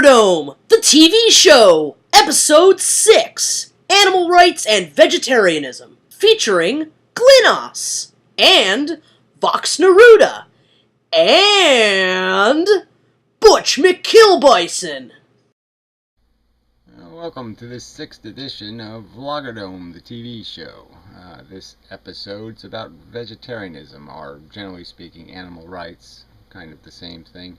VloggerDome, the TV show, Episode 6, Animal Rights and Vegetarianism, featuring Glynos, and Vox Neruda, and Butch McKillbison. Welcome to this 6th edition of VloggerDome, the TV show. This episode's about vegetarianism, or generally speaking, animal rights, kind of the same thing.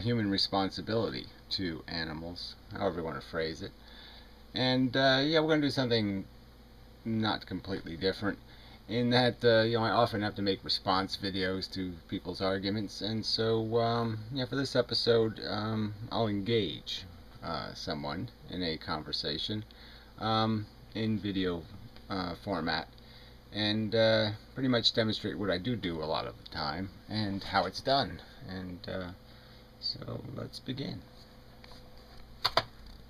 Human responsibility to animals, however you want to phrase it. And yeah, we're going to do something not completely different in that I often have to make response videos to people's arguments, and so yeah, for this episode I'll engage someone in a conversation in video format, and pretty much demonstrate what I do a lot of the time and how it's done. And so let's begin.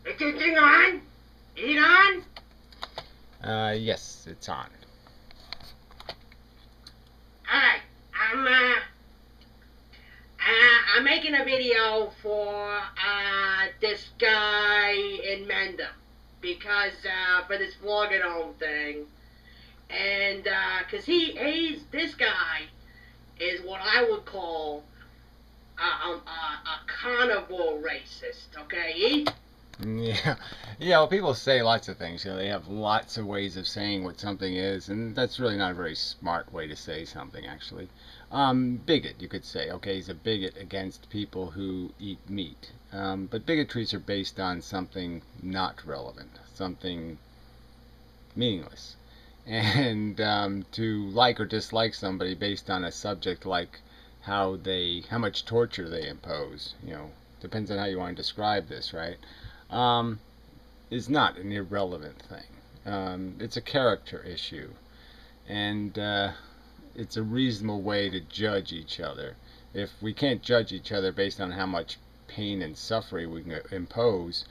Is this thing on? Is it on? Yes, it's on. Alright, I'm making a video for this guy in Mendham because for this VloggerDome thing, and cause this guy is what I would call a carnivore racist, okay? Yeah, well, people say lots of things. They have lots of ways of saying what something is, and that's really not a very smart way to say something, actually. Bigot, you could say. Okay, he's a bigot against people who eat meat. But bigotries are based on something not relevant, something meaningless. And to like or dislike somebody based on a subject like how much torture they impose, depends on how you want to describe this, right? Is not an irrelevant thing. It's a character issue, and it's a reasonable way to judge each other. If we can't judge each other based on how much pain and suffering we can impose,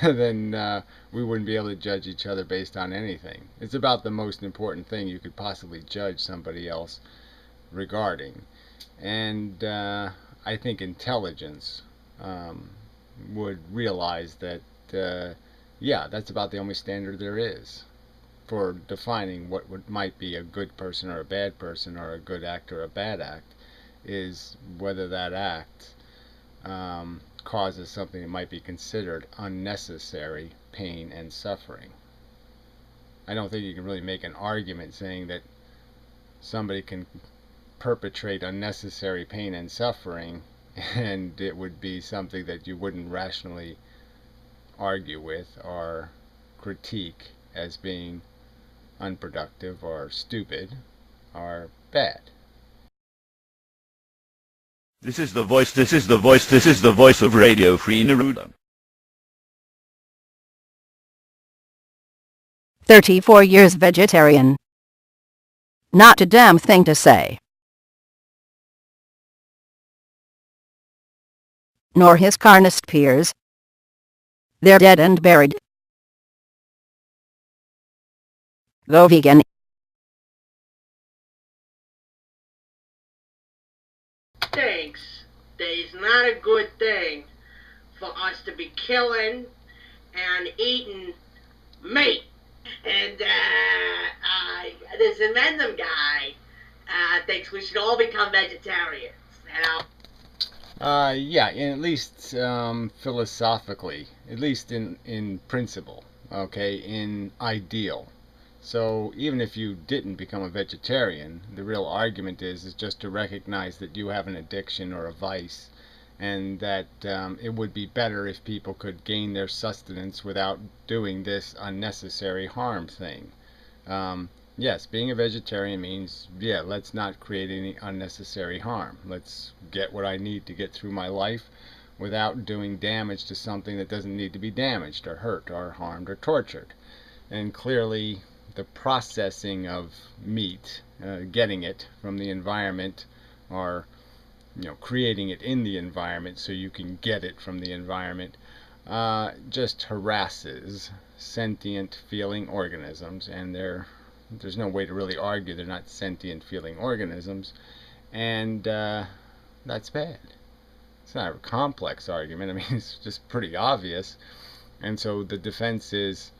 then we wouldn't be able to judge each other based on anything. It's about the most important thing you could possibly judge somebody else regarding. And I think intelligence would realize that, yeah, that's about the only standard there is for defining what might be a good person or a bad person, or a good act or a bad act, is whether that act causes something that might be considered unnecessary pain and suffering. I don't think you can really make an argument saying that somebody can perpetrate unnecessary pain and suffering and it would be something that you wouldn't rationally argue with or critique as being unproductive or stupid or bad. This is the voice of Radio Free Neruda. 34 years vegetarian. Not a damn thing to say. Nor his carnist peers. They're dead and buried. Go vegan. Thinks that it's not a good thing for us to be killing and eating meat. And this Mendham guy thinks we should all become vegetarians. Yeah, at least philosophically, at least in principle, okay, in ideal. So even if you didn't become a vegetarian, the real argument is just to recognize that you have an addiction or a vice, and that it would be better if people could gain their sustenance without doing this unnecessary harm thing. Yes, being a vegetarian means, yeah, let's not create any unnecessary harm. Let's get what I need to get through my life without doing damage to something that doesn't need to be damaged or hurt or harmed or tortured. And clearly the processing of meat, getting it from the environment, or creating it in the environment so you can get it from the environment, just harasses sentient feeling organisms, and there's no way to really argue they're not sentient feeling organisms, and that's bad. it's not a complex argument. I mean, it's just pretty obvious. And so the defense is,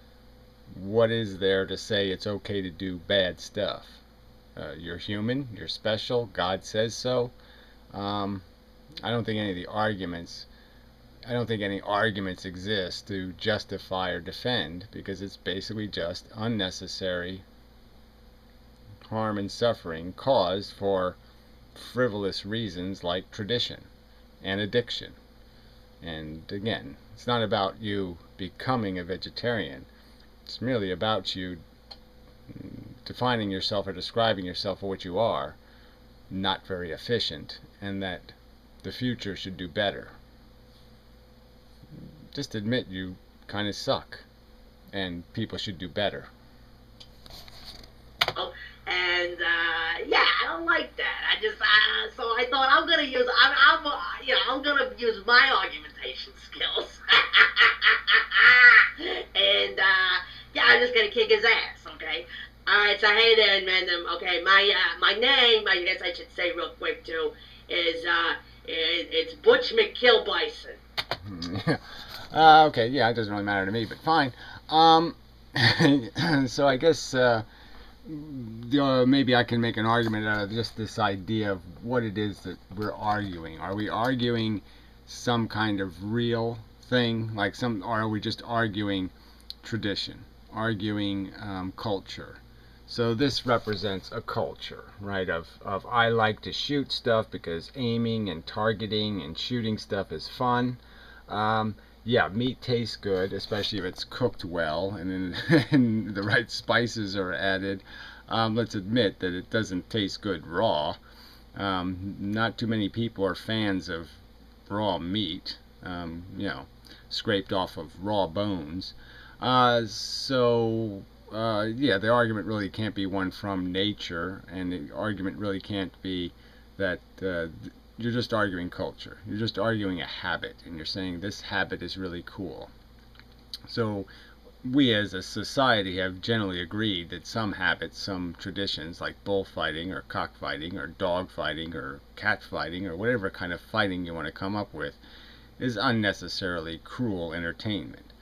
what is there to say it's okay to do bad stuff? You're human, you're special, God says so. I don't think any arguments exist to justify or defend, because it's basically just unnecessary harm and suffering caused for frivolous reasons like tradition and addiction. And again, it's not about you becoming a vegetarian. It's merely about you defining yourself or describing yourself for what you are, not very efficient, and that the future should do better. Just admit you kind of suck, and people should do better. And yeah, I don't like that. I just so I thought I'm gonna use I'm gonna use my argumentation skills, and yeah, I'm just gonna kick his ass. Okay. All right. So hey there, Mendham. Okay, my name, I guess I should say real quick too, is it's Butch McKillbison. Okay, yeah, it doesn't really matter to me, but fine. So I guess maybe I can make an argument out of just this idea of what it is that we're arguing. Are we arguing some kind of real thing, or are we just arguing tradition, arguing culture? So this represents a culture, right, of I like to shoot stuff because aiming and targeting and shooting stuff is fun. Yeah, meat tastes good, especially if it's cooked well and the right spices are added. Let's admit that it doesn't taste good raw. Not too many people are fans of raw meat, scraped off of raw bones. Yeah, the argument really can't be one from nature, and the argument really can't be that you're just arguing culture. You're just arguing a habit, and you're saying this habit is really cool. So we as a society have generally agreed that some habits, some traditions like bullfighting or cockfighting or dog fighting or cat fighting or whatever kind of fighting you want to come up with is unnecessarily cruel entertainment.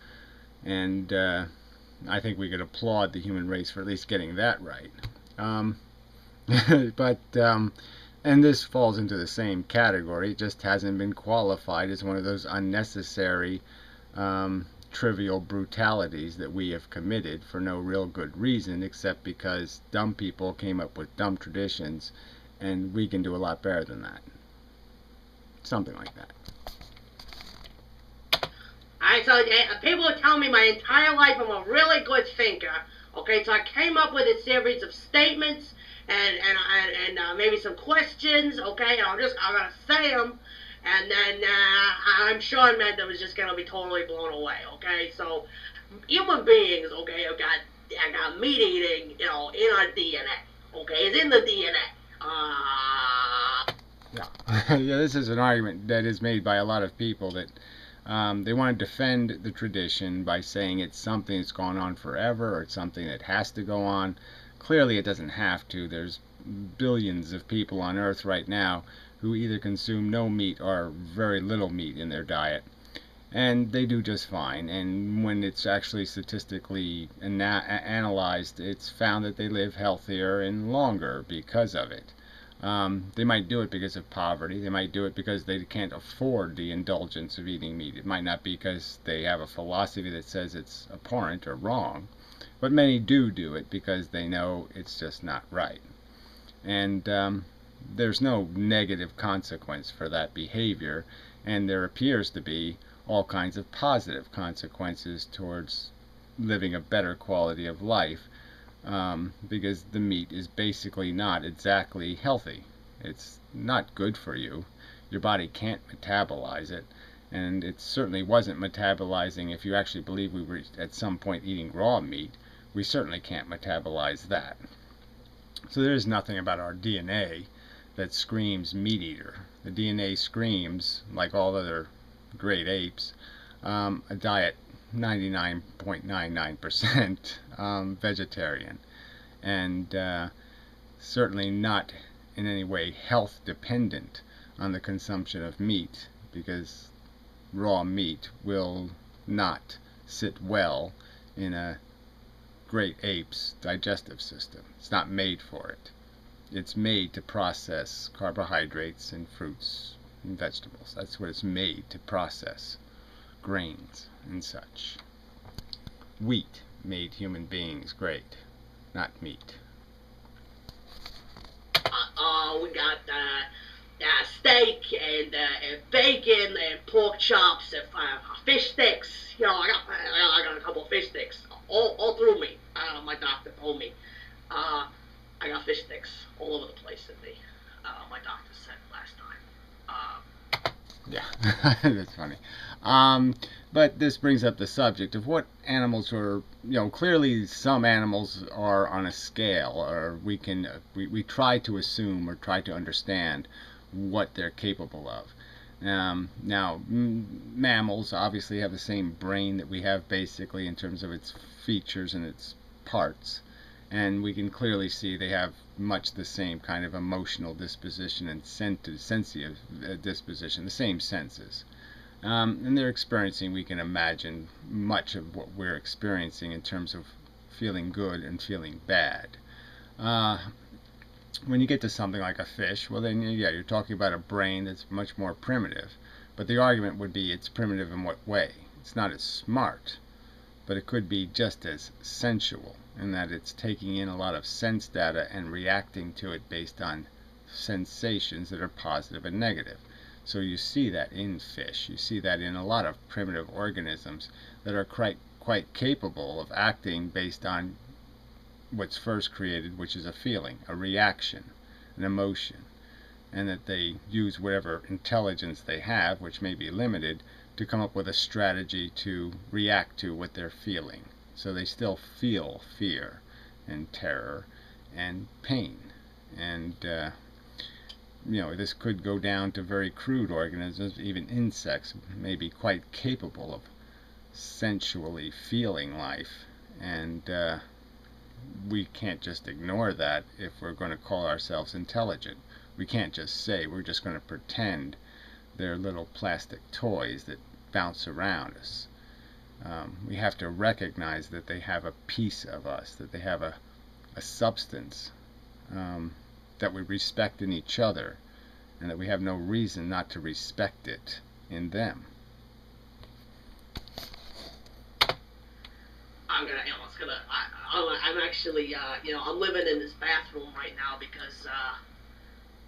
And I think we could applaud the human race for at least getting that right. And this falls into the same category. It just hasn't been qualified as one of those unnecessary, trivial brutalities that we have committed for no real good reason, except because dumb people came up with dumb traditions, and we can do a lot better than that. Something like that. Alright, so people tell me my entire life I'm a really good thinker. Okay, so I came up with a series of statements and maybe some questions. Okay, and I'm gonna say them, and then I'm sure Mendham is just gonna be totally blown away. Okay, so human beings, okay, have got meat eating, in our DNA. Okay, it's in the DNA. Yeah. Yeah, this is an argument that is made by a lot of people that they want to defend the tradition by saying it's something that's gone on forever, or it's something that has to go on. Clearly it doesn't have to. There's billions of people on Earth right now who either consume no meat or very little meat in their diet, and they do just fine. And when it's actually statistically analyzed, it's found that they live healthier and longer because of it. They might do it because of poverty. They might do it because they can't afford the indulgence of eating meat. It might not be because they have a philosophy that says it's abhorrent or wrong, but many do it because they know it's just not right. And there's no negative consequence for that behavior, and there appears to be all kinds of positive consequences towards living a better quality of life. Because the meat is basically not exactly healthy. It's not good for you. Your body can't metabolize it, and it certainly wasn't metabolizing. If you actually believe we were at some point eating raw meat, we certainly can't metabolize that. So there is nothing about our DNA that screams meat eater. The DNA screams, like all other great apes, a diet 99.99% vegetarian, and certainly not in any way health dependent on the consumption of meat, because raw meat will not sit well in a great ape's digestive system. It's not made for it. It's made to process carbohydrates and fruits and vegetables. That's what it's made to process. Grains and such. Wheat made human beings great, not meat. We got steak and bacon and pork chops and fish sticks. You know, I got a couple of fish sticks all through me. My doctor told me I got fish sticks all over the place in me. My doctor said last time. Yeah, that's funny. But this brings up the subject of what animals are, clearly some animals are on a scale, or we try to assume or try to understand what they're capable of. Now, mammals obviously have the same brain that we have basically in terms of its features and its parts. And we can clearly see they have much the same kind of emotional disposition and sensitive disposition, the same senses. And they're experiencing, we can imagine, much of what we're experiencing in terms of feeling good and feeling bad. When you get to something like a fish, well then, yeah, you're talking about a brain that's much more primitive. But the argument would be it's primitive in what way? It's not as smart, but it could be just as sensual, in that it's taking in a lot of sense data and reacting to it based on sensations that are positive and negative. So you see that in fish. You see that in a lot of primitive organisms that are quite capable of acting based on what's first created, which is a feeling, a reaction, an emotion, and that they use whatever intelligence they have, which may be limited, to come up with a strategy to react to what they're feeling. So they still feel fear and terror and pain. And this could go down to very crude organisms. Even insects may be quite capable of sensually feeling life, and we can't just ignore that if we're going to call ourselves intelligent. We can't just say we're just going to pretend they're little plastic toys that bounce around us. We have to recognize that they have a piece of us, that they have a substance that we respect in each other, and that we have no reason not to respect it in them. I'm actually, I'm living in this bathroom right now because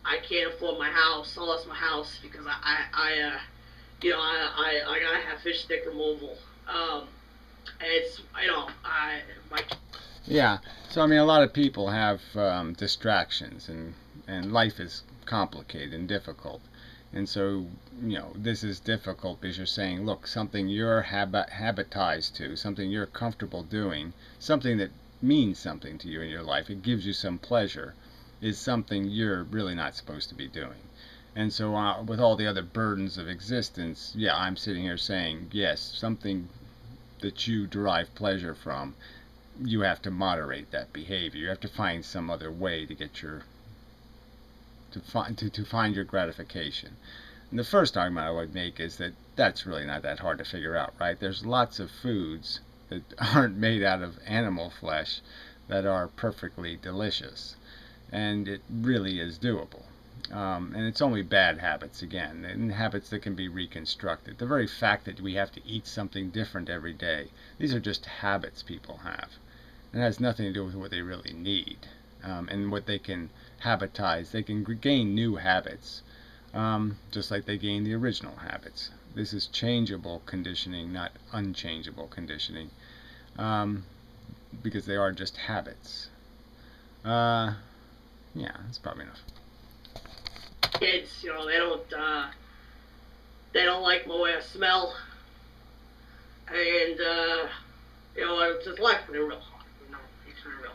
I can't afford my house. I lost my house because I gotta have fish stick removal. It's, Yeah, so I mean, a lot of people have distractions, and life is complicated and difficult. And so, this is difficult because you're saying, look, something you're habitized to, something you're comfortable doing, something that means something to you in your life, it gives you some pleasure, is something you're really not supposed to be doing. And so with all the other burdens of existence, yeah, I'm sitting here saying, yes, something that you derive pleasure from, you have to moderate that behavior. You have to find some other way to get to find your gratification. And the first argument I would make is that that's really not that hard to figure out, right? There's lots of foods that aren't made out of animal flesh that are perfectly delicious, and it really is doable. And it's only bad habits, again, and habits that can be reconstructed. The very fact that we have to eat something different every day, these are just habits people have. It has nothing to do with what they really need, and what they can habitize. They can gain new habits, just like they gain the original habits. This is changeable conditioning, not unchangeable conditioning, because they are just habits. Yeah, that's probably enough. Kids, they don't like my way I smell, and it's just life for real hard. It's real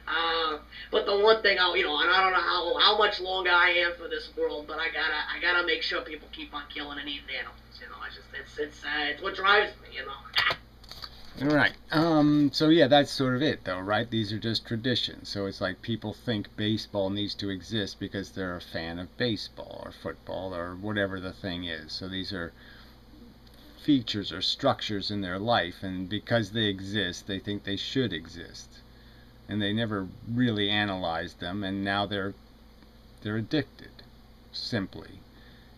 hard. But the one thing and I don't know how much longer I am for this world, but I gotta make sure people keep on killing and eating animals. It's what drives me. Right. So yeah, that's sort of it, though, right? These are just traditions. So it's like people think baseball needs to exist because they're a fan of baseball or football or whatever the thing is. So these are features or structures in their life, and because they exist, they think they should exist. And they never really analyzed them, and now they're addicted, simply.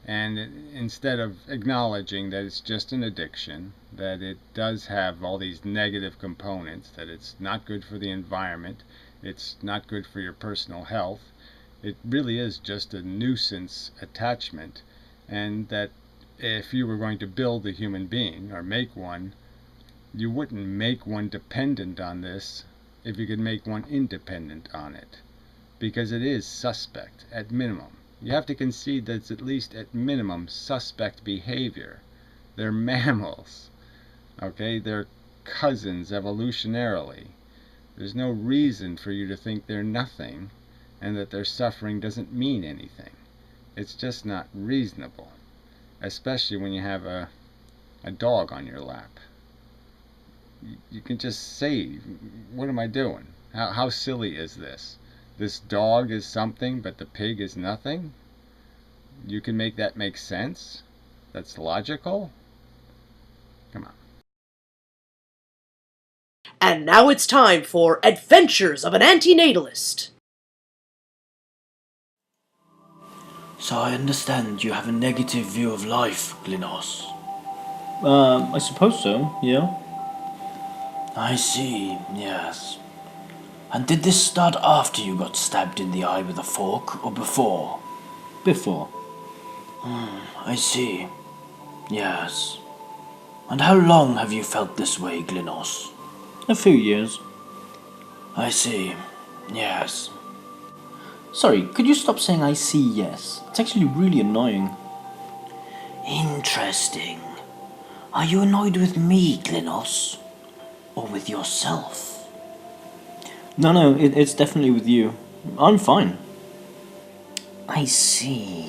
And instead of acknowledging that it's just an addiction, that it does have all these negative components, that it's not good for the environment, it's not good for your personal health, it really is just a nuisance attachment, and that if you were going to build a human being or make one, you wouldn't make one dependent on this if you could make one independent on it, because it is suspect at minimum. You have to concede that it's at least at minimum suspect behavior. They're mammals, okay? They're cousins evolutionarily. There's no reason for you to think they're nothing and that their suffering doesn't mean anything. It's just not reasonable, especially when you have a dog on your lap. You can just say, what am I doing? How silly is this? This dog is something, but the pig is nothing? You can make that make sense? That's logical? Come on. And now it's time for Adventures of an Anti-natalist. So I understand you have a negative view of life, Glynos. I suppose so, yeah. I see, yes. And did this start after you got stabbed in the eye with a fork, or before? Before. I see. Yes. And how long have you felt this way, Glynos? A few years. I see. Yes. Sorry, could you stop saying I see yes? It's actually really annoying. Interesting. Are you annoyed with me, Glynos? Or with yourself? No, it's definitely with you. I'm fine. I see.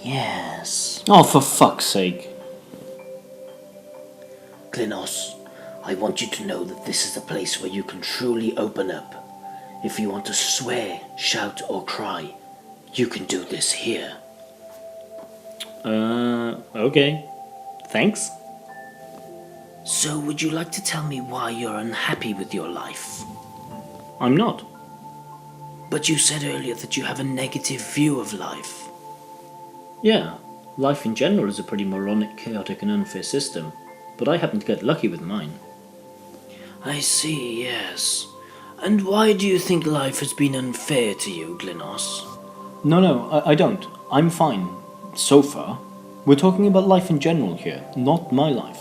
Yes. Oh, for fuck's sake. Glynos, I want you to know that this is a place where you can truly open up. If you want to swear, shout, or cry, you can do this here. Okay. Thanks. So, would you like to tell me why you're unhappy with your life? I'm not. But you said earlier that you have a negative view of life. Yeah, life in general is a pretty moronic, chaotic, and unfair system, but I happen to get lucky with mine. I see, yes. And why do you think life has been unfair to you, Glynos? No, I don't. I'm fine. So far. We're talking about life in general here, not my life.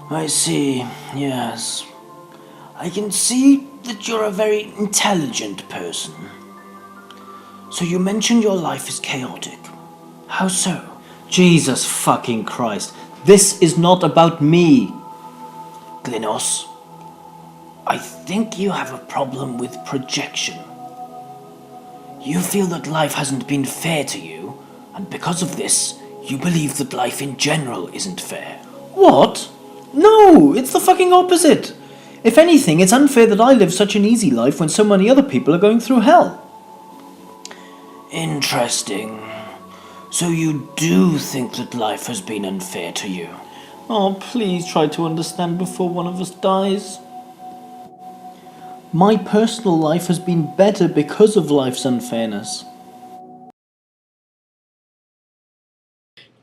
I see, yes. I can see that you're a very intelligent person. So you mentioned your life is chaotic. How so? Jesus fucking Christ. This is not about me. Glynos, I think you have a problem with projection. You feel that life hasn't been fair to you, and because of this, you believe that life in general isn't fair. What? No, it's the fucking opposite. If anything, it's unfair that I live such an easy life when so many other people are going through hell. Interesting. So you do think that life has been unfair to you? Oh, please try to understand before one of us dies. My personal life has been better because of life's unfairness.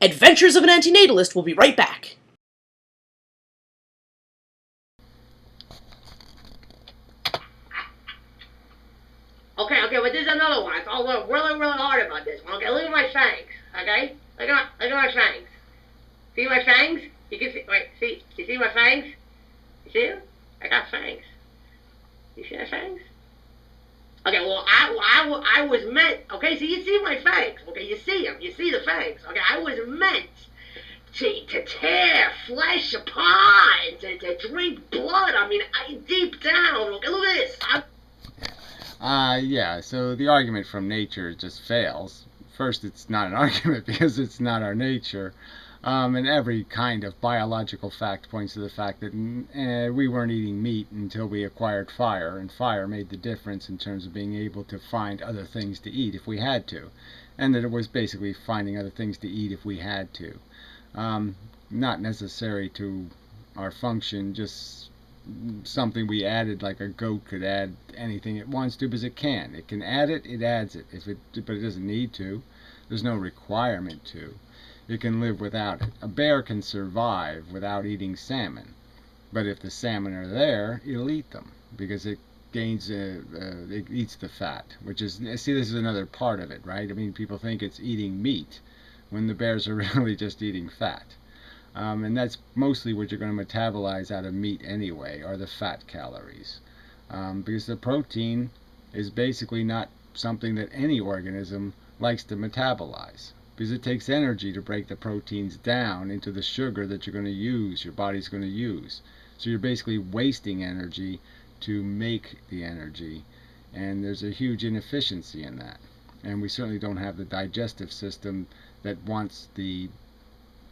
Adventures of an Anti-natalist will be right back. Okay, but there's another one. It's all really hard about this one. Okay, look at my fangs. Okay? Look at my fangs. See my fangs? You can see, wait, see? You see my fangs? You see them? I got fangs. You see my fangs? Okay, well, I was meant, okay, so you see my fangs. Okay, you see them. You see the fangs. Okay, I was meant to tear flesh apart, to drink blood. I mean, deep down. Okay, look at this. Yeah, so the argument from nature just fails. First, it's not an argument because it's not our nature. And every kind of biological fact points to the fact that we weren't eating meat until we acquired fire, and fire made the difference in terms of being able to find other things to eat if we had to, and that it was basically finding other things to eat if we had to. Not necessary to our function, just something we added, like a goat could add anything it wants to because it can. It can add it, it adds it, but it doesn't need to. There's no requirement to. It can live without it. A bear can survive without eating salmon, but if the salmon are there, it'll eat them because it gains, it eats the fat, which is, see, this is another part of it, right? I mean, people think it's eating meat when the bears are really just eating fat. And that's mostly what you're going to metabolize out of meat anyway, are the fat calories. Because the protein is basically not something that any organism likes to metabolize, because it takes energy to break the proteins down into the sugar that you're going to use, your body's going to use. So you're basically wasting energy to make the energy, and there's a huge inefficiency in that. And we certainly don't have the digestive system that wants the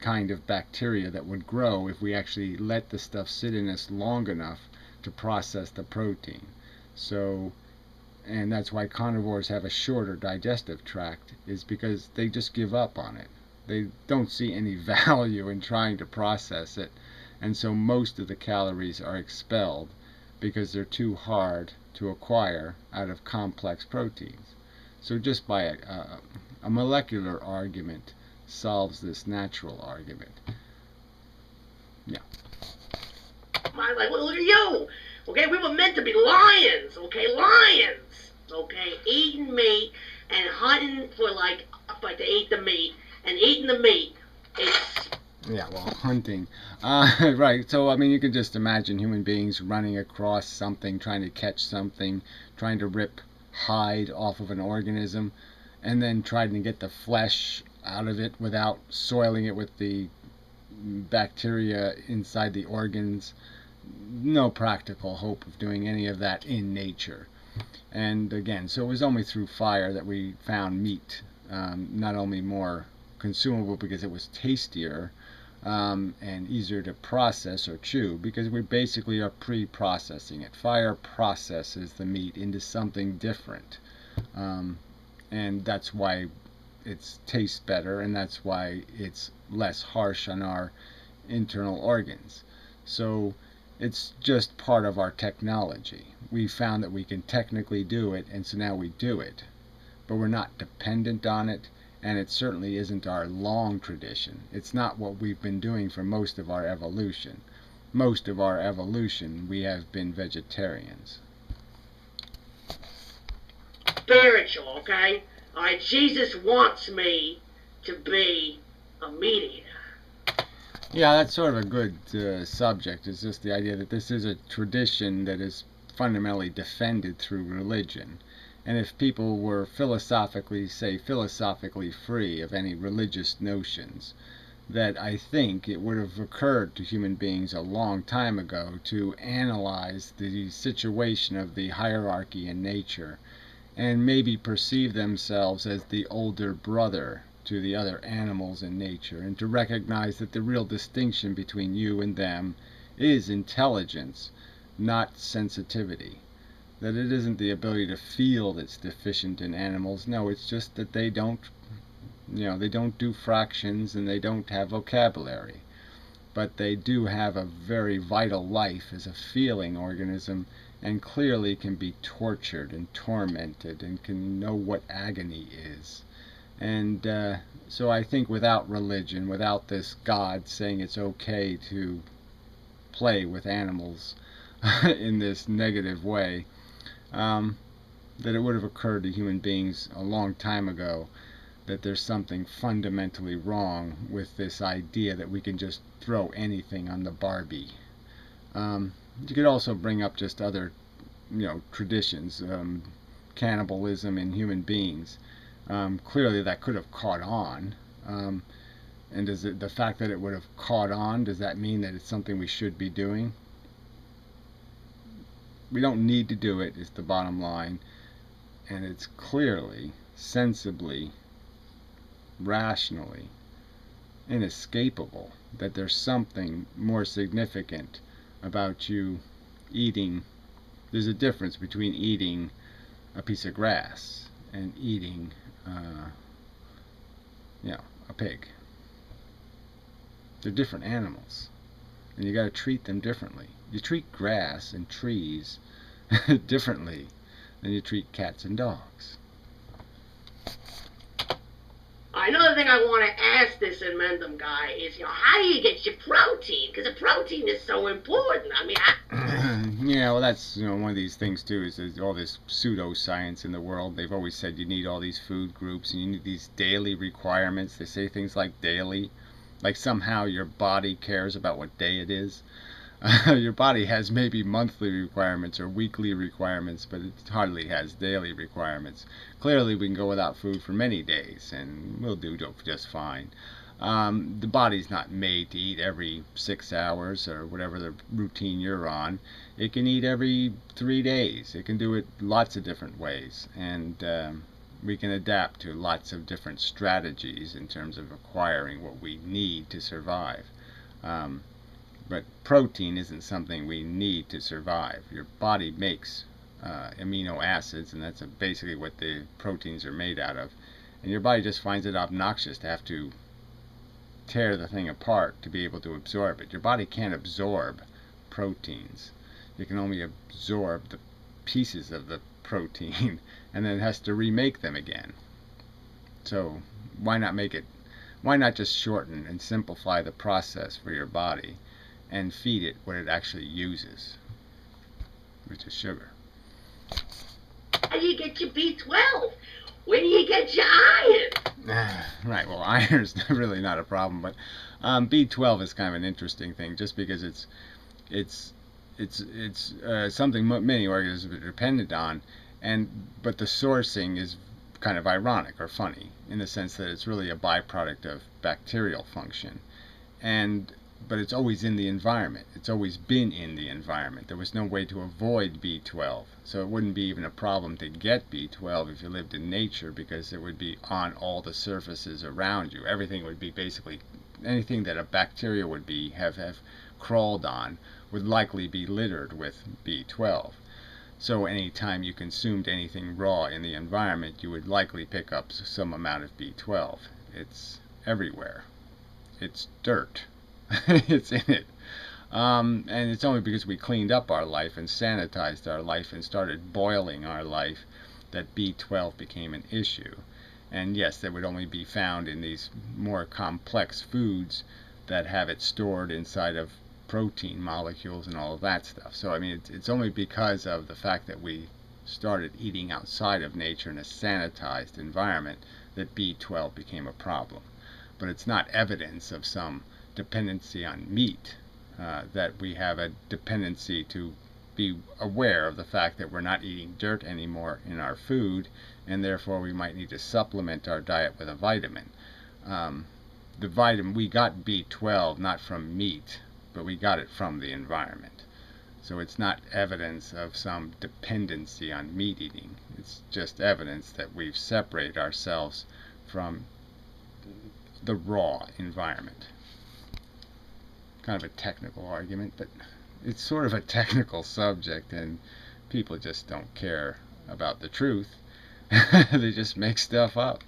kind of bacteria that would grow if we actually let the stuff sit in us long enough to process the protein. So, and that's why carnivores have a shorter digestive tract, is because they just give up on it. They don't see any value in trying to process it, and so most of the calories are expelled because they're too hard to acquire out of complex proteins. So just by a molecular argument solves this natural argument. Yeah. My life, look at you. Okay, we were meant to be lions. Okay, lions. Okay, eating meat and hunting for like to eat the meat and eating the meat. It's Yeah, well, hunting. Right, so I mean, you can just imagine human beings running across something, trying to catch something, trying to rip hide off of an organism, and then trying to get the flesh out of it without soiling it with the bacteria inside the organs. No practical hope of doing any of that in nature. And again, so it was only through fire that we found meat not only more consumable because it was tastier and easier to process or chew, because we basically are pre-processing it. Fire processes the meat into something different, and that's why it tastes better, and that's why it's less harsh on our internal organs. So it's just part of our technology. We found that we can technically do it, and so now we do it. But we're not dependent on it, and it certainly isn't our long tradition. It's not what we've been doing for most of our evolution. Most of our evolution, we have been vegetarians. spiritual, okay? Alright, Jesus wants me to be a meat eater. Yeah, that's sort of a good subject. It's just the idea that this is a tradition that is fundamentally defended through religion. And if people were philosophically free of any religious notions, that I think it would have occurred to human beings a long time ago to analyze the situation of the hierarchy in nature and maybe perceive themselves as the older brother to the other animals in nature, and to recognize that the real distinction between you and them is intelligence, not sensitivity. That it isn't the ability to feel that's deficient in animals. No, it's just that they don't, they don't do fractions and they don't have vocabulary. But they do have a very vital life as a feeling organism, and clearly can be tortured and tormented and can know what agony is. And so I think without religion, without this God saying it's okay to play with animals in this negative way, that it would have occurred to human beings a long time ago that there's something fundamentally wrong with this idea that we can just throw anything on the Barbie. You could also bring up just other, traditions, cannibalism in human beings. Clearly that could have caught on. And the fact that it would have caught on, does that mean that it's something we should be doing? We don't need to do it, is the bottom line. And it's clearly, sensibly, rationally inescapable, that there's something more significant about you eating. There's a difference between eating a piece of grass and eating, a pig. They're different animals, and you got to treat them differently. You treat grass and trees differently than you treat cats and dogs. Another thing I want to ask this Amendum guy is, how do you get your protein? Because the protein is so important. I mean, yeah, well, that's one of these things too. Is there's all this pseudoscience in the world. They've always said you need all these food groups and you need these daily requirements. They say things like daily, like somehow your body cares about what day it is. Your body has maybe monthly requirements or weekly requirements, but it hardly has daily requirements. Clearly, we can go without food for many days, and we'll do just fine. The body's not made to eat every 6 hours or whatever the routine you're on. It can eat every 3 days. It can do it lots of different ways, and we can adapt to lots of different strategies in terms of acquiring what we need to survive. But protein isn't something we need to survive. Your body makes amino acids, and that's basically what the proteins are made out of. And your body just finds it obnoxious to have to tear the thing apart to be able to absorb it. Your body can't absorb proteins. It can only absorb the pieces of the protein, and then it has to remake them again. So why not just shorten and simplify the process for your body and feed it what it actually uses, which is sugar. how do you get your B12? Where do you get your iron? Right, well, iron's really not a problem, but B12 is kind of an interesting thing, just because it's something many organisms are dependent on, but the sourcing is kind of ironic or funny in the sense that it's really a byproduct of bacterial function, but it's always in the environment. It's always been in the environment. There was no way to avoid B12, so it wouldn't be even a problem to get B12 if you lived in nature, because it would be on all the surfaces around you. Everything would be basically, anything that a bacteria would have crawled on would likely be littered with B12. So anytime you consumed anything raw in the environment, you would likely pick up some amount of B12. It's everywhere. It's dirt. It's in it. And it's only because we cleaned up our life and sanitized our life and started boiling our life that B12 became an issue. And yes, that would only be found in these more complex foods that have it stored inside of protein molecules and all of that stuff. So I mean, it's only because of the fact that we started eating outside of nature in a sanitized environment that B12 became a problem. But it's not evidence of some dependency on meat, that we have a dependency to be aware of the fact that we're not eating dirt anymore in our food, and therefore we might need to supplement our diet with a vitamin. The vitamin, we got B12 not from meat, but we got it from the environment. So it's not evidence of some dependency on meat eating. It's just evidence that we've separated ourselves from the raw environment. Kind of a technical argument, but it's sort of a technical subject, and people just don't care about the truth. They just make stuff up.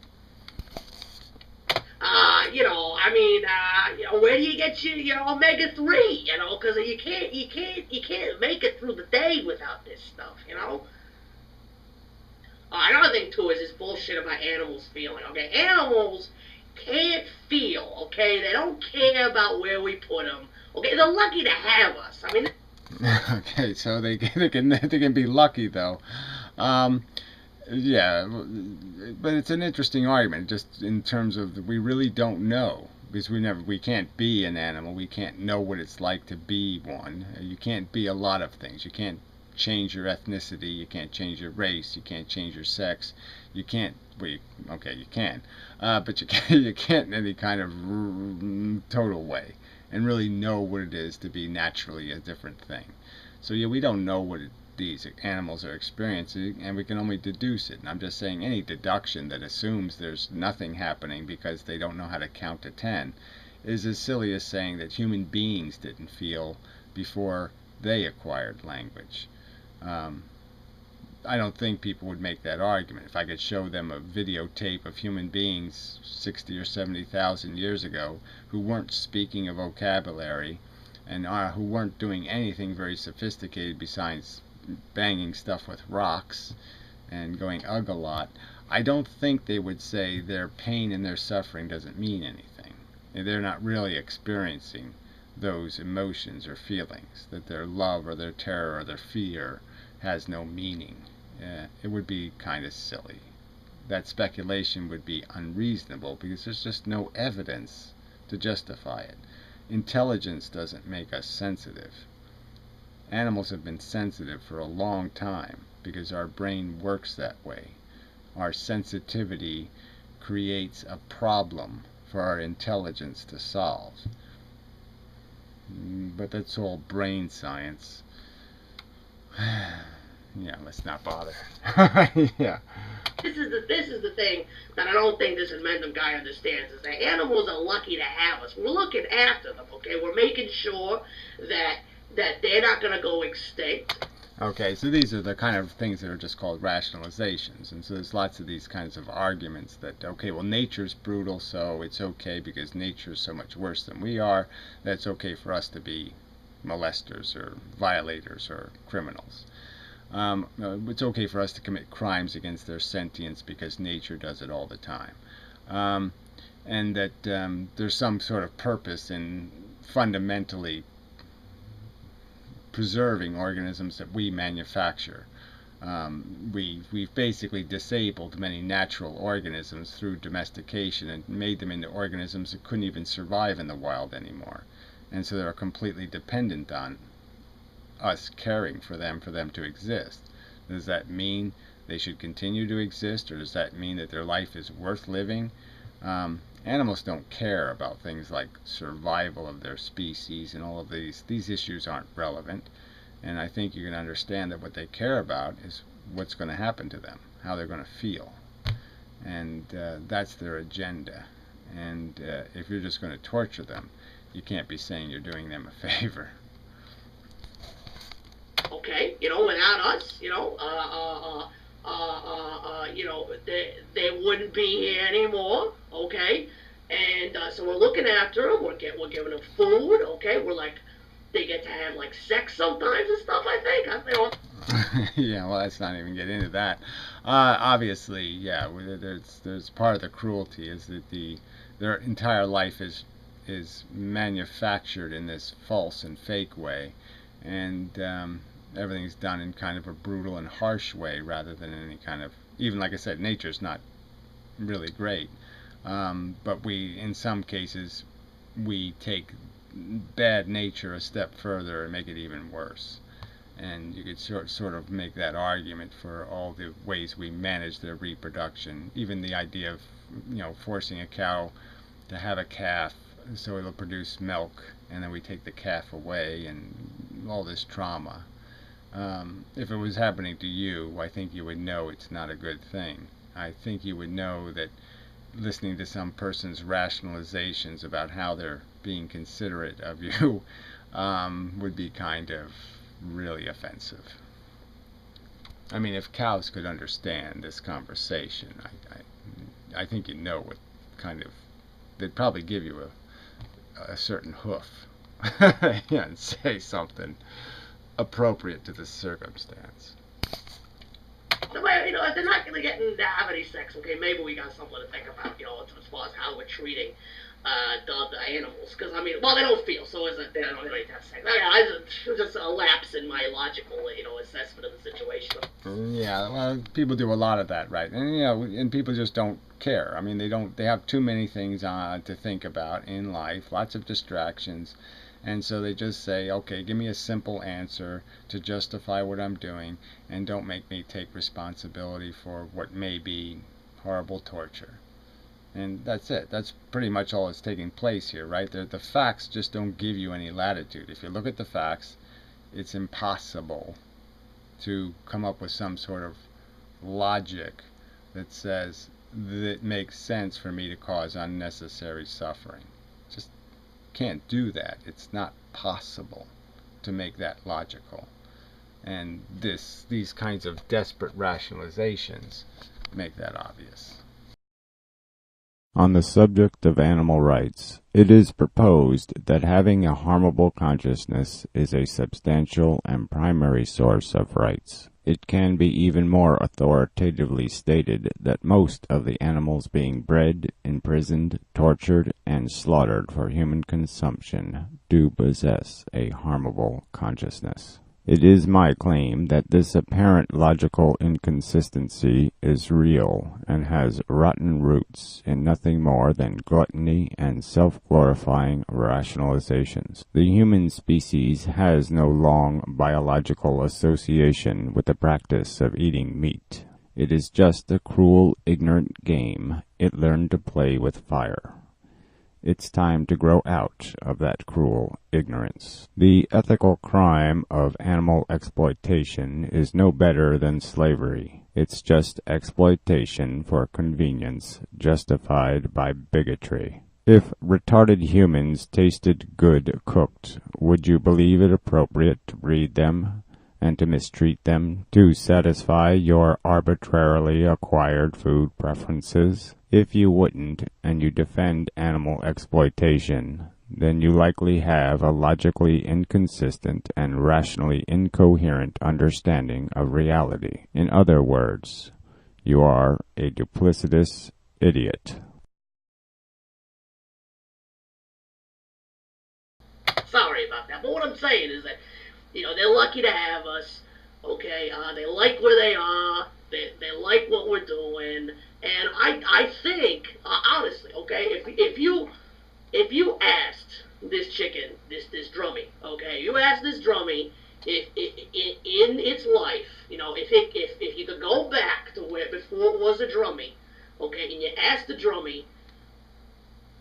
Where do you get your omega-3? Because you can't make it through the day without this stuff. Another thing too is this bullshit about animals feeling. Okay, animals can't feel. Okay, they don't care about where we put them. Okay, they're lucky to have us. I mean. Okay, so they can be lucky though. Yeah, but it's an interesting argument, just in terms of we really don't know, because we can't be an animal. We can't know what it's like to be one. You can't be a lot of things. You can't change your ethnicity. You can't change your race. You can't change your sex. You can't. Okay, you can, but you can't in any kind of total way, and really know what it is to be naturally a different thing. So yeah, we don't know what these animals are experiencing, and we can only deduce it. And I'm just saying, any deduction that assumes there's nothing happening because they don't know how to count to 10 is as silly as saying that human beings didn't feel before they acquired language. I don't think people would make that argument. If I could show them a videotape of human beings 60 or 70,000 years ago who weren't speaking a vocabulary and who weren't doing anything very sophisticated besides banging stuff with rocks and going ugh a lot, I don't think they would say their pain and their suffering doesn't mean anything. They're not really experiencing those emotions or feelings, that their love or their terror or their fear has no meaning. It would be kind of silly. That speculation would be unreasonable because there's just no evidence to justify it. Intelligence doesn't make us sensitive. Animals have been sensitive for a long time because our brain works that way. Our sensitivity creates a problem for our intelligence to solve. But that's all brain science. Yeah, let's not bother. Yeah. This is the thing that I don't think this inventive guy understands, is that animals are lucky to have us. We're looking after them, okay? We're making sure that they're not going to go extinct. Okay, so these are the kind of things that are just called rationalizations. And so there's lots of these kinds of arguments that, okay, well, nature's brutal, so it's okay because nature's so much worse than we are, that it's okay for us to be molesters or violators or criminals. It's okay for us to commit crimes against their sentience because nature does it all the time. And that there's some sort of purpose in fundamentally preserving organisms that we manufacture. We've basically disabled many natural organisms through domestication and made them into organisms that couldn't even survive in the wild anymore. And so they're completely dependent on us caring for them to exist. Does that mean they should continue to exist, or does that mean that their life is worth living? Animals don't care about things like survival of their species, and all of these issues aren't relevant. And I think you can understand that what they care about is what's going to happen to them, how they're going to feel. And that's their agenda. And if you're just going to torture them, you can't be saying you're doing them a favor. Okay, without us, they wouldn't be here anymore, okay? And so we're looking after them, we're giving them food, okay? They get to have sex sometimes and stuff, I think. Yeah, well, let's not even get into that. Obviously, yeah, there's part of the cruelty is that their entire life is manufactured in this false and fake way, and everything's done in kind of a brutal and harsh way rather than any kind of, even like I said, nature's not really great, but in some cases we take bad nature a step further and make it even worse. And you could sort of make that argument for all the ways we manage their reproduction. Even the idea of forcing a cow to have a calf so it'll produce milk, and then we take the calf away, and all this trauma. If it was happening to you, I think you would know it's not a good thing. I think you would know that listening to some person's rationalizations about how they're being considerate of you would be kind of really offensive. I mean, if cows could understand this conversation, I think you'd know what kind of, they'd probably give you a certain hoof and say something appropriate to the circumstance. If they're not going to get into have any sex, okay, maybe we got something to think about, as far as how we're treating the animals. Because, they don't feel, so they don't really have sex. It's just a lapse in my logical, assessment of the situation. Yeah, well, people do a lot of that, right? And, and people just don't care. I mean, they have too many things to think about in life, lots of distractions. And so they just say, okay, give me a simple answer to justify what I'm doing, and don't make me take responsibility for what may be horrible torture. And that's it. That's pretty much all that's taking place here, right? The facts just don't give you any latitude. If you look at the facts, it's impossible to come up with some sort of logic that says that it makes sense for me to cause unnecessary suffering. can't do that. It's not possible to make that logical. And these kinds of desperate rationalizations make that obvious. On the subject of animal rights, it is proposed that having a harmable consciousness is a substantial and primary source of rights. It can be even more authoritatively stated that most of the animals being bred, imprisoned, tortured, and slaughtered for human consumption do possess a harmable consciousness. It is my claim that this apparent logical inconsistency is real and has rotten roots in nothing more than gluttony and self-glorifying rationalizations. The human species has no long biological association with the practice of eating meat. It is just a cruel, ignorant game it learned to play with fire. It's time to grow out of that cruel ignorance. The ethical crime of animal exploitation is no better than slavery. It's just exploitation for convenience, justified by bigotry. If retarded humans tasted good cooked, would you believe it appropriate to breed them and to mistreat them to satisfy your arbitrarily acquired food preferences? If you wouldn't, and you defend animal exploitation, then you likely have a logically inconsistent and rationally incoherent understanding of reality. In other words, you are a duplicitous idiot. Sorry about that, but what I'm saying is that, they're lucky to have us, okay? They like where they are, they like what we're doing, and I think, honestly, okay, if you asked this chicken, this drummy, okay, you asked this drummy if in its life, if you could go back to where before it was a drummy, okay, and you asked the drummy,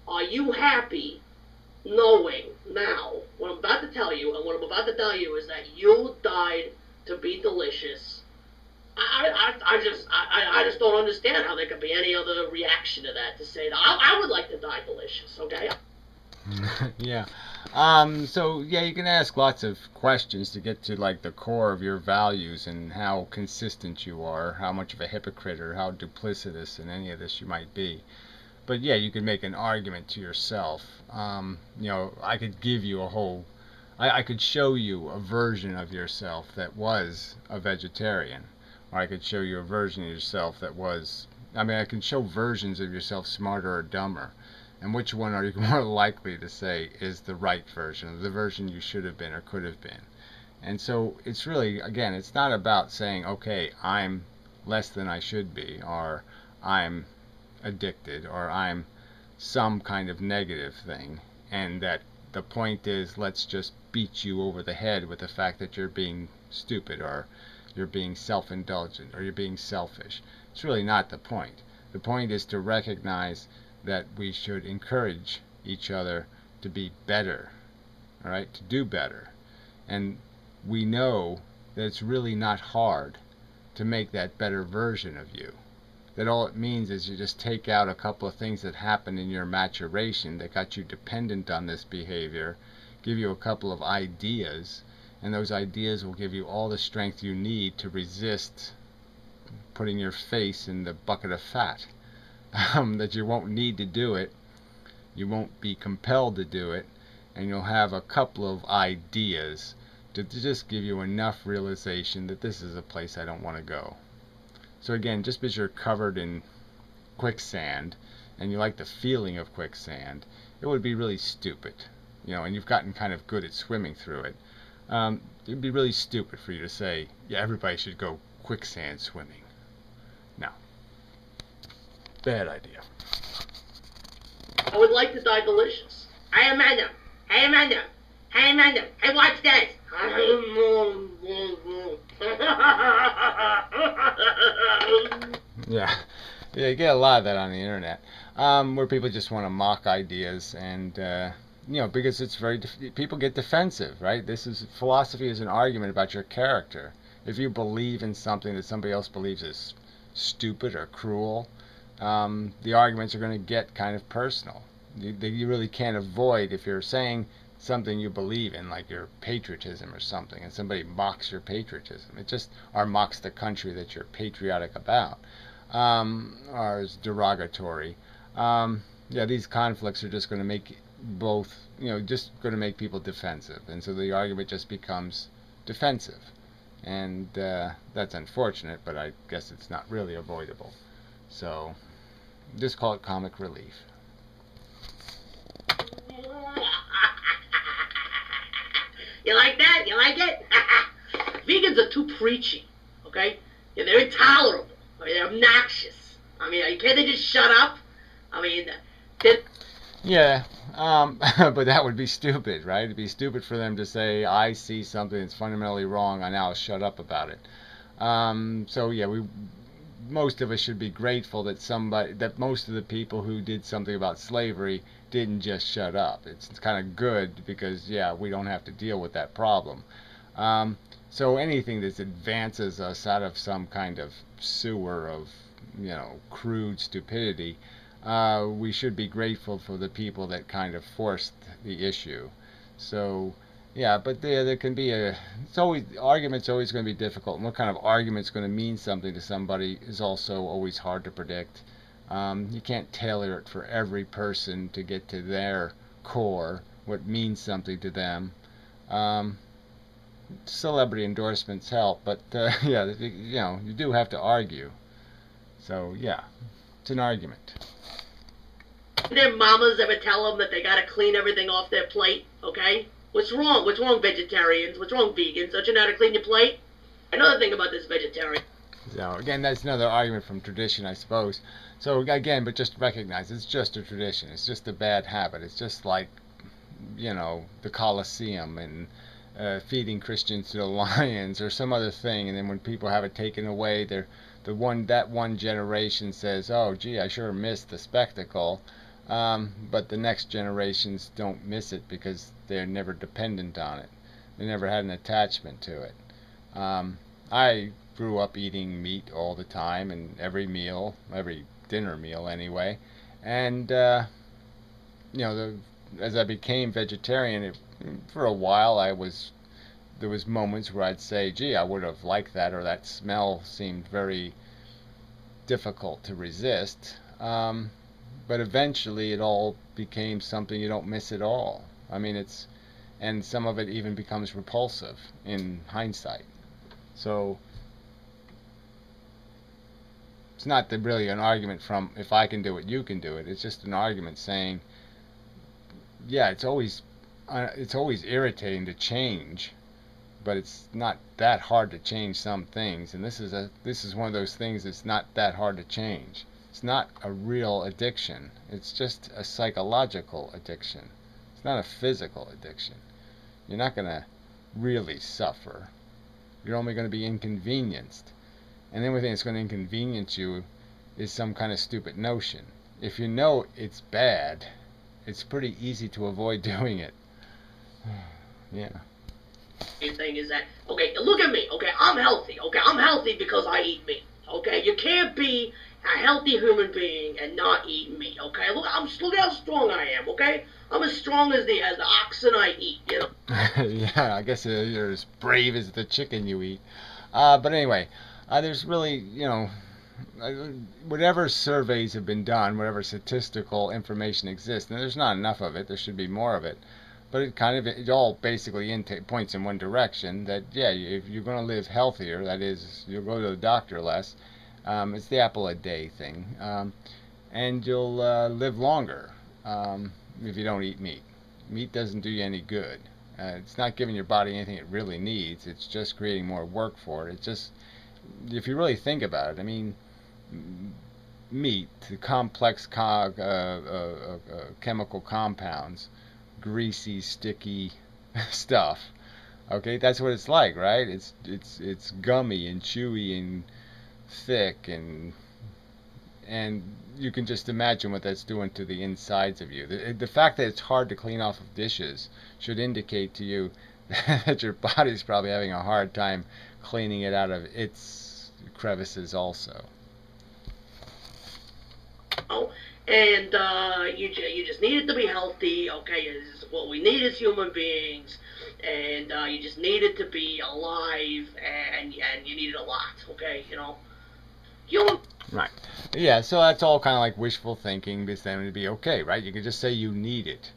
are you happy knowing now what I'm about to tell you, and what I'm about to tell you is that you died to be delicious? I just don't understand how there could be any other reaction to that, to say that I would like to die delicious, okay? Yeah. So yeah, you can ask lots of questions to get to like the core of your values and how consistent you are, how much of a hypocrite or how duplicitous in any of this you might be. But yeah, you can make an argument to yourself. I could give you I could show you a version of yourself that was a vegetarian. Or I could show you a version of yourself that was, I can show versions of yourself smarter or dumber. And which one are you more likely to say is the right version, the version you should have been or could have been? And so it's really, again, it's not about saying, okay, I'm less than I should be, or I'm addicted, or I'm some kind of negative thing, and that the point is, let's just beat you over the head with the fact that you're being stupid, or you're being self-indulgent, or you're being selfish. It's really not the point. The point is to recognize that we should encourage each other to be better, all right, to do better. And we know that it's really not hard to make that better version of you. That all it means is you just take out a couple of things that happened in your maturation that got you dependent on this behavior, give you a couple of ideas, and those ideas will give you all the strength you need to resist putting your face in the bucket of fat. That you won't need to do it, you won't be compelled to do it, and you'll have a couple of ideas to just give you enough realization that this is a place I don't want to go. So again, just because you're covered in quicksand and you like the feeling of quicksand, it would be really stupid, and you've gotten kind of good at swimming through it. It would be really stupid for you to say, yeah, everybody should go quicksand swimming. No. Bad idea. I would like to die delicious. Hey Amanda, hey Amanda, hey Amanda, hey watch this. Yeah, you get a lot of that on the internet, where people just want to mock ideas, and because it's people get defensive, right? Philosophy is an argument about your character. If you believe in something that somebody else believes is stupid or cruel, the arguments are going to get kind of personal. that you really can't avoid if you're saying something you believe in, like your patriotism or something, and somebody mocks your patriotism. It just, or mocks the country that you're patriotic about, or is derogatory. Yeah, these conflicts are just going to make both, just going to make people defensive, and so the argument just becomes defensive, and that's unfortunate, but I guess it's not really avoidable. So just call it comic relief. You like that? You like it? Vegans are too preachy, okay? Yeah, they're intolerable. I mean, they're obnoxious. I mean, can't they just shut up? I mean, yeah, but that would be stupid, right? It'd be stupid for them to say, I see something that's fundamentally wrong, and now I'll shut up about it. So yeah, most of us should be grateful that most of the people who did something about slavery didn't just shut up. It's kind of good because, yeah, we don't have to deal with that problem. So anything that advances us out of some kind of sewer of, crude stupidity, we should be grateful for the people that kind of forced the issue. So, yeah, but there can be argument's always going to be difficult, and what kind of argument's going to mean something to somebody is also always hard to predict. You can't tailor it for every person to get to their core, what means something to them. Celebrity endorsements help, but yeah, you do have to argue. So yeah, it's an argument. their mamas ever tell them that they gotta clean everything off their plate, okay? What's wrong? What's wrong, vegetarians? What's wrong, vegans? Don't you know how to clean your plate? Another thing about this vegetarian. So again, that's another argument from tradition, I suppose. So again, but just recognize it's just a tradition. It's just a bad habit. It's just like, the Colosseum and feeding Christians to the lions or some other thing. And then when people have it taken away, that one generation says, "Oh, gee, I sure missed the spectacle." But the next generations don't miss it because they're never dependent on it. They never had an attachment to it. I grew up eating meat all the time, and every dinner meal anyway. And as I became vegetarian, for a while there was moments where I'd say, "Gee, I would have liked that," or that smell seemed very difficult to resist. But eventually, it all became something you don't miss at all. I mean, and some of it even becomes repulsive in hindsight. So it's not really an argument from if I can do it, you can do it. It's just an argument saying, yeah, it's always irritating to change, but it's not that hard to change some things. And this is one of those things that's not that hard to change. It's not a real addiction. It's just a psychological addiction. It's not a physical addiction. You're not going to really suffer. You're only going to be inconvenienced. And the only thing that's going to inconvenience you is some kind of stupid notion. If you know it's bad, it's pretty easy to avoid doing it. Yeah. Thing is that, okay, look at me, okay, I'm healthy, okay, I'm healthy because I eat meat, okay, you can't be a healthy human being and not eat meat, okay, look how strong I am, okay, I'm as strong as the oxen I eat, Yeah, I guess you're as brave as the chicken you eat, but anyway, there's really, whatever surveys have been done, whatever statistical information exists, and there's not enough of it, there should be more of it, but it all basically points in one direction, that, yeah, if you're going to live healthier, that is, you'll go to the doctor less, it's the apple a day thing, and you'll live longer if you don't eat meat. Meat doesn't do you any good. It's not giving your body anything it really needs, it's just creating more work for it. It's just, if you really think about it, I mean, meat, the complex chemical compounds, greasy, sticky stuff. Okay, that's what it's like, right? It's gummy and chewy and thick, and you can just imagine what that's doing to the insides of you. The fact that it's hard to clean off of dishes should indicate to you that your body's probably having a hard time cleaning it out of its crevices also. And you just needed to be healthy, okay? Is what we need as human beings, and you just needed to be alive, and you needed a lot, okay? Human. Right. Yeah, so that's all kind of like wishful thinking, because then it would be okay, right? You could just say you need it.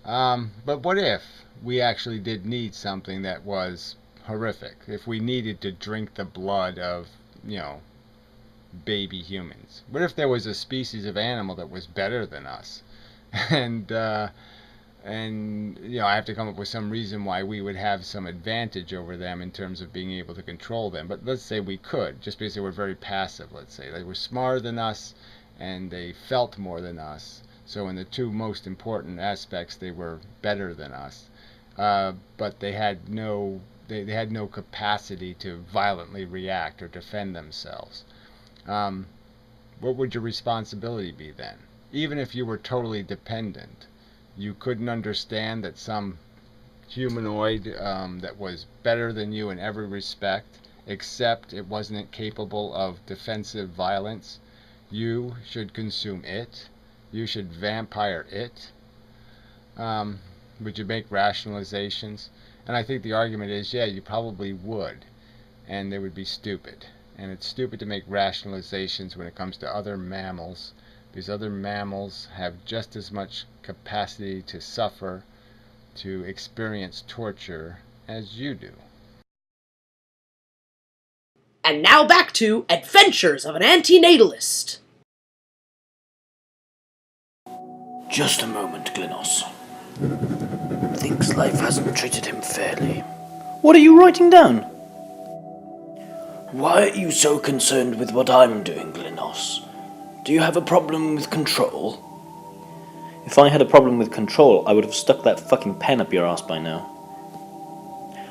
But what if we actually did need something that was horrific? If we needed to drink the blood of, baby humans? What if there was a species of animal that was better than us? And I have to come up with some reason why we would have some advantage over them in terms of being able to control them. But let's say we could, just because they were very passive. Let's say they were smarter than us and they felt more than us. So in the two most important aspects, they were better than us. But they had no capacity to violently react or defend themselves. What would your responsibility be then? Even if you were totally dependent, you couldn't understand that some humanoid that was better than you in every respect, except it wasn't capable of defensive violence. You should consume it. You should vampire it. Would you make rationalizations? And I think the argument is, yeah, you probably would. And they would be stupid. And it's stupid to make rationalizations when it comes to other mammals, because other mammals have just as much capacity to suffer, to experience torture, as you do. And now back to Adventures of an Anti-natalist. Just a moment, Glynos. Thinks life hasn't treated him fairly. What are you writing down? Why are you so concerned with what I'm doing, Glynos? Do you have a problem with control? If I had a problem with control, I would have stuck that fucking pen up your ass by now.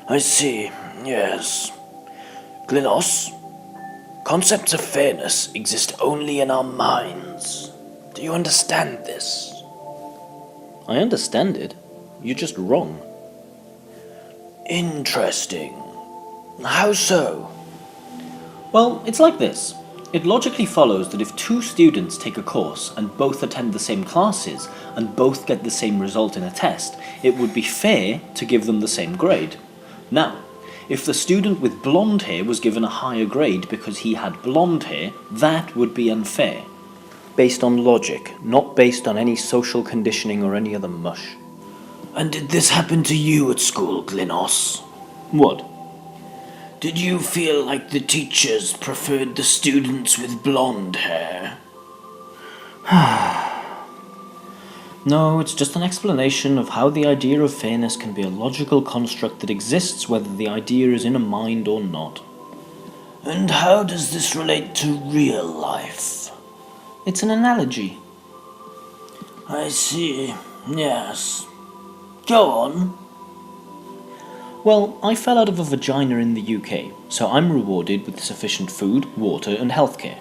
I see, yes. Glynos, concepts of fairness exist only in our minds. Do you understand this? I understand it. You're just wrong. Interesting. How so? Well, it's like this. It logically follows that if two students take a course and both attend the same classes and both get the same result in a test, it would be fair to give them the same grade. Now, if the student with blonde hair was given a higher grade because he had blonde hair, that would be unfair. Based on logic, not based on any social conditioning or any other mush. And did this happen to you at school, Glynos? What? Did you feel like the teachers preferred the students with blonde hair? No, it's just an explanation of how the idea of fairness can be a logical construct that exists whether the idea is in a mind or not. And how does this relate to real life? It's an analogy. I see, yes. Go on. Well, I fell out of a vagina in the UK, so I'm rewarded with sufficient food, water and healthcare.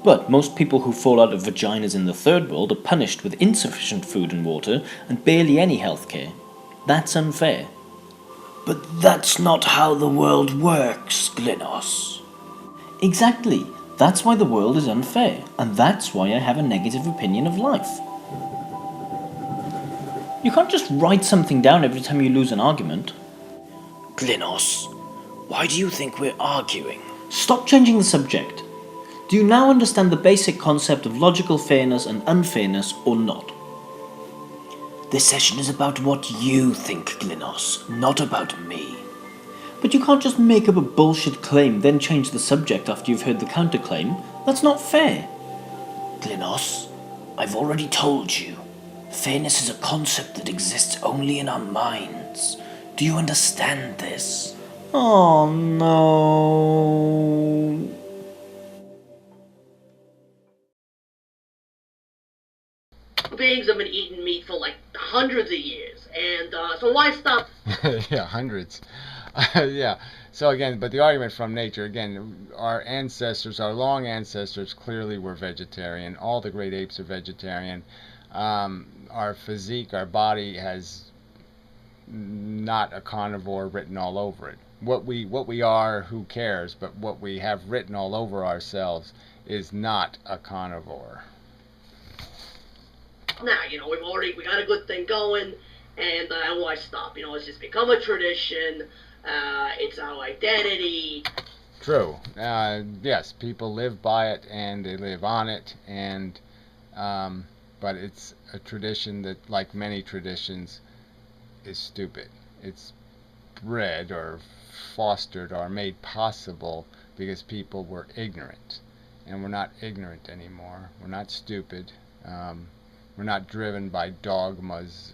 But most people who fall out of vaginas in the third world are punished with insufficient food and water and barely any healthcare. That's unfair. But that's not how the world works, Glynos. Exactly. That's why the world is unfair, and that's why I have a negative opinion of life. You can't just write something down every time you lose an argument. Glynos, why do you think we're arguing? Stop changing the subject. Do you now understand the basic concept of logical fairness and unfairness or not? This session is about what you think, Glynos, not about me. But you can't just make up a bullshit claim, then change the subject after you've heard the counterclaim. That's not fair. Glynos, I've already told you. Fairness is a concept that exists only in our minds. Do you understand this? Oh no. Beings have been eating meat for like hundreds of years, and so why stop? Yeah, hundreds. Yeah. So again, but the argument from nature, again, our ancestors, our long ancestors clearly were vegetarian. All the great apes are vegetarian. Our physique, our body has not a carnivore written all over it. What we are, who cares? But what we have written all over ourselves is not a carnivore. Nah, we got a good thing going, and why stop? It's just become a tradition. It's our identity. True. Yes, people live by it and they live on it, and but it's a tradition that, like many traditions, is stupid. It's bred or fostered or made possible because people were ignorant, and we're not ignorant anymore. We're not stupid. We're not driven by dogmas,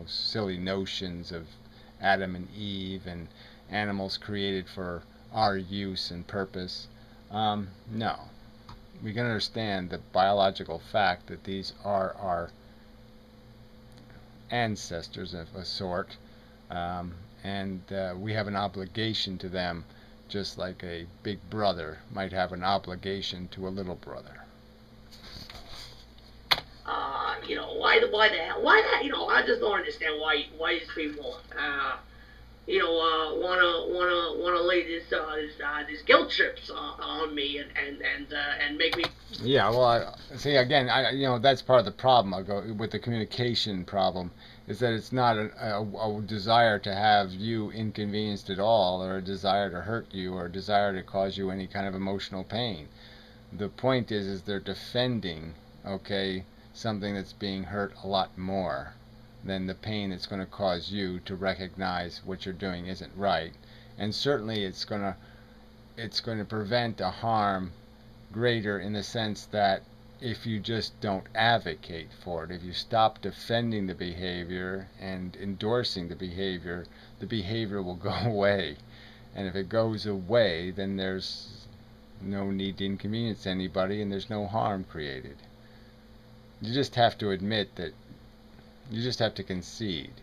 silly notions of Adam and Eve and animals created for our use and purpose. No. We can understand the biological fact that these are our ancestors of a sort, and we have an obligation to them, just like a big brother might have an obligation to a little brother. Why the hell? Why that? I just don't understand why these people, wanna lay these guilt trips on me and make me. Yeah, well, see, again, that's part of the problem with the communication problem, is that it's not a desire to have you inconvenienced at all, or a desire to hurt you, or a desire to cause you any kind of emotional pain. The point is they're defending, okay, something that's being hurt a lot more than the pain that's going to cause you to recognize what you're doing isn't right. And certainly it's going to prevent a harm greater in the sense that if you just don't advocate for it, if you stop defending the behavior and endorsing the behavior will go away. And if it goes away, then there's no need to inconvenience anybody and there's no harm created. You just have to admit that, you just have to concede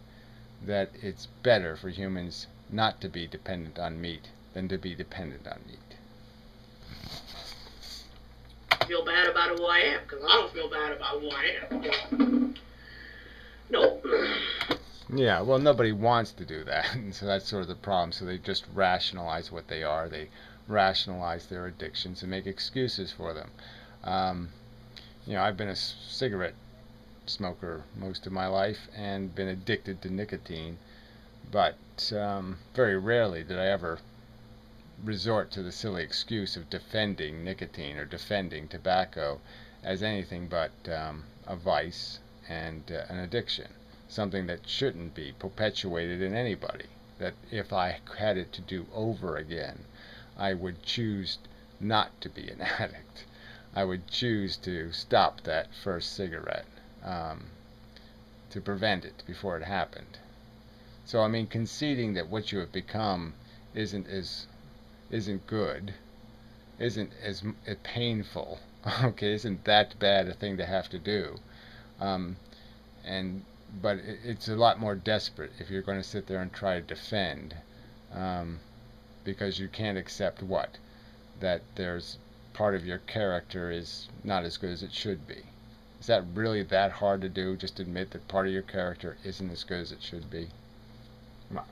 that it's better for humans not to be dependent on meat than to be dependent on meat. Feel bad about who I am, because I don't feel bad about who I am. No. Yeah, well, nobody wants to do that, and so that's sort of the problem. So they just rationalize what they are. They rationalize their addictions and make excuses for them. I've been a cigarette smoker most of my life and been addicted to nicotine, but very rarely did I ever resort to the silly excuse of defending nicotine or defending tobacco as anything but a vice and an addiction, something that shouldn't be perpetuated in anybody, that if I had it to do over again, I would choose not to be an addict. I would choose to stop that first cigarette, to prevent it before it happened. So, I mean, conceding that what you have become isn't good, isn't as painful, okay, isn't that bad a thing to have to do, but it's a lot more desperate if you're going to sit there and try to defend, because you can't accept that there's part of your character is not as good as it should be. Is that really that hard to do? Just admit that part of your character isn't as good as it should be? Come on.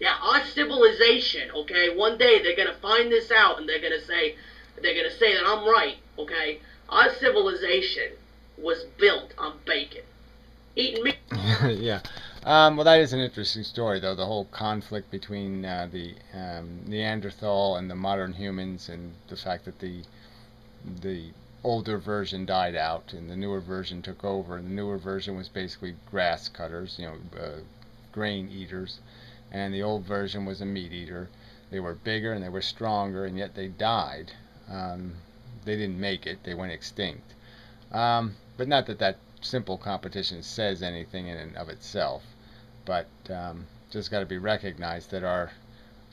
Yeah, our civilization, okay, one day they're gonna find this out and they're gonna say that I'm right, okay? Our civilization was built on bacon. Eating meat. Yeah. Well, that is an interesting story, though, the whole conflict between the Neanderthal and the modern humans, and the fact that the older version died out and the newer version took over, and the newer version was basically grass cutters, grain eaters, and the old version was a meat eater. They were bigger and they were stronger, and yet they died. They didn't make it. They went extinct. But not that simple competition says anything in and of itself, but just got to be recognized that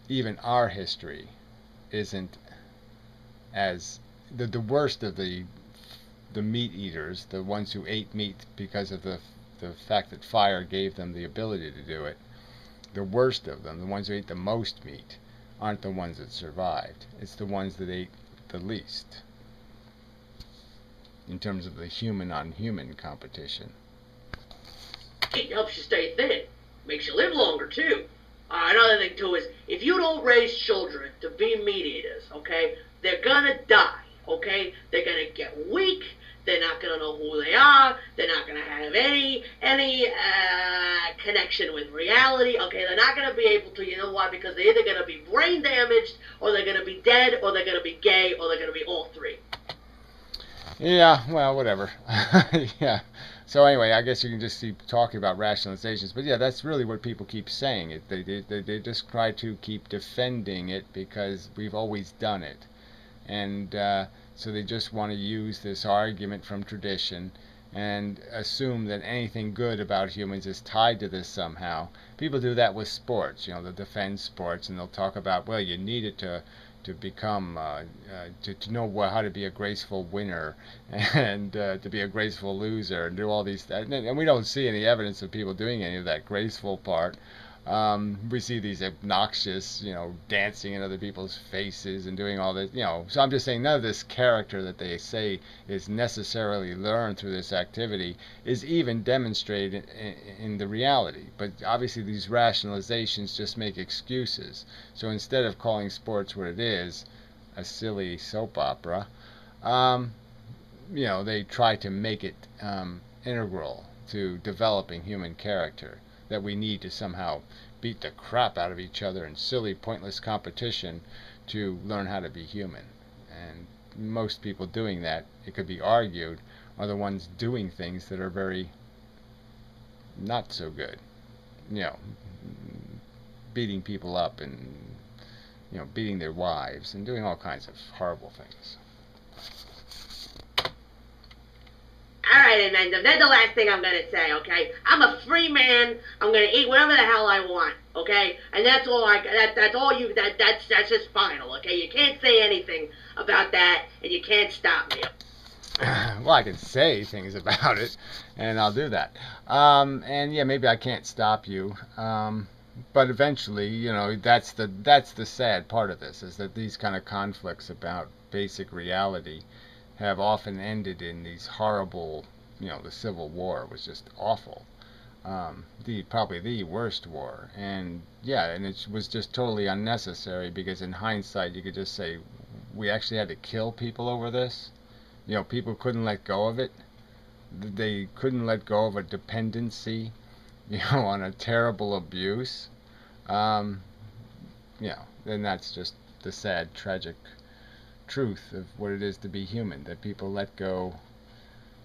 even our history isn't as the worst of the meat eaters, the ones who ate meat because of the fact that fire gave them the ability to do it. The worst of them, the ones who ate the most meat, aren't the ones that survived. It's the ones that ate the least, in terms of the human-on-human competition. It helps you stay thin. Makes you live longer, too. Another thing, too, is if you don't raise children to be meat eaters, okay, they're gonna die, okay? They're gonna get weak, They're not going to know who they are. They're not going to have any connection with reality. Okay, they're not going to be able to, you know why? Because they're either going to be brain damaged, or they're going to be dead, or they're going to be gay, or they're going to be all three. Yeah, well, whatever. Yeah. So anyway, I guess you can just keep talking about rationalizations. But yeah, that's really what people keep saying. They just try to keep defending it because we've always done it. And so they just want to use this argument from tradition and assume that anything good about humans is tied to this somehow. People do that with sports. You know, they'll defend sports and they'll talk about, well, you need it to become to know how to be a graceful winner and to be a graceful loser and do all these and we don't see any evidence of people doing any of that graceful part. We see these obnoxious, dancing in other people's faces and doing all this, so I'm just saying none of this character that they say is necessarily learned through this activity is even demonstrated in the reality. But obviously these rationalizations just make excuses. So instead of calling sports what it is, a silly soap opera, they try to make it integral to developing human character, that we need to somehow beat the crap out of each other in silly, pointless competition to learn how to be human. And most people doing that, it could be argued, are the ones doing things that are very not so good. Beating people up and, beating their wives and doing all kinds of horrible things. Alright, and then the last thing I'm going to say, okay? I'm a free man. I'm going to eat whatever the hell I want, okay? And that's all that's just final, okay? You can't say anything about that, and you can't stop me. Well, I can say things about it, and I'll do that. And yeah, maybe I can't stop you. But eventually, that's the sad part of this, is that these kind of conflicts about basic reality have often ended in these horrible, the Civil War was just awful. Probably the worst war. And yeah, and it was just totally unnecessary, because in hindsight you could just say, we actually had to kill people over this. People couldn't let go of it. They couldn't let go of a dependency, on a terrible abuse. Then that's just the sad, tragic truth of what it is to be human, that people let go,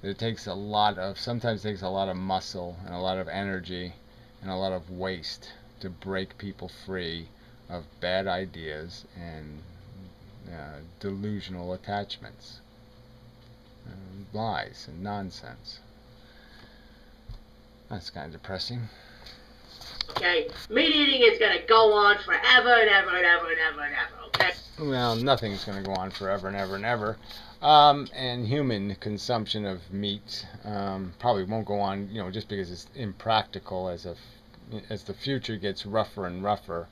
that it takes sometimes takes a lot of muscle and a lot of energy and a lot of waste to break people free of bad ideas and delusional attachments, lies and nonsense. That's kind of depressing. Okay, meat eating is going to go on forever and ever and ever and ever and ever, okay? Well, nothing's going to go on forever and ever and ever. And human consumption of meat probably won't go on, just because it's impractical as the future gets rougher and rougher.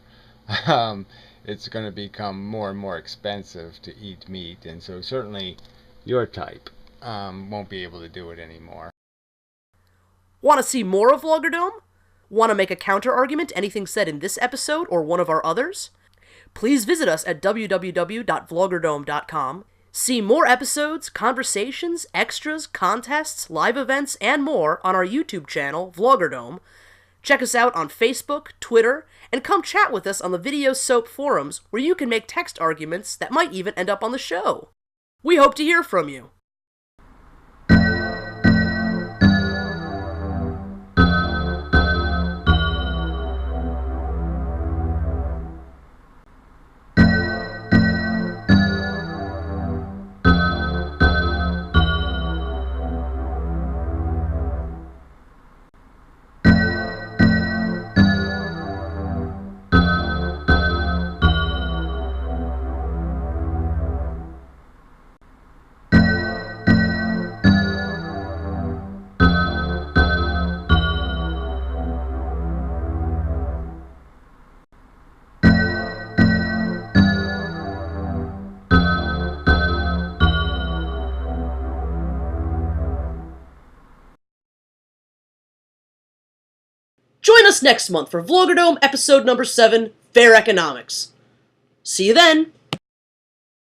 It's going to become more and more expensive to eat meat, and so certainly your type won't be able to do it anymore. Want to see more of VloggerDome? Want to make a counter-argument to anything said in this episode or one of our others? Please visit us at www.vloggerdome.com. See more episodes, conversations, extras, contests, live events, and more on our YouTube channel, VloggerDome. Check us out on Facebook, Twitter, and come chat with us on the Video Soap forums, where you can make text arguments that might even end up on the show. We hope to hear from you. Join us next month for VloggerDome episode number 7, Fair Economics. See you then!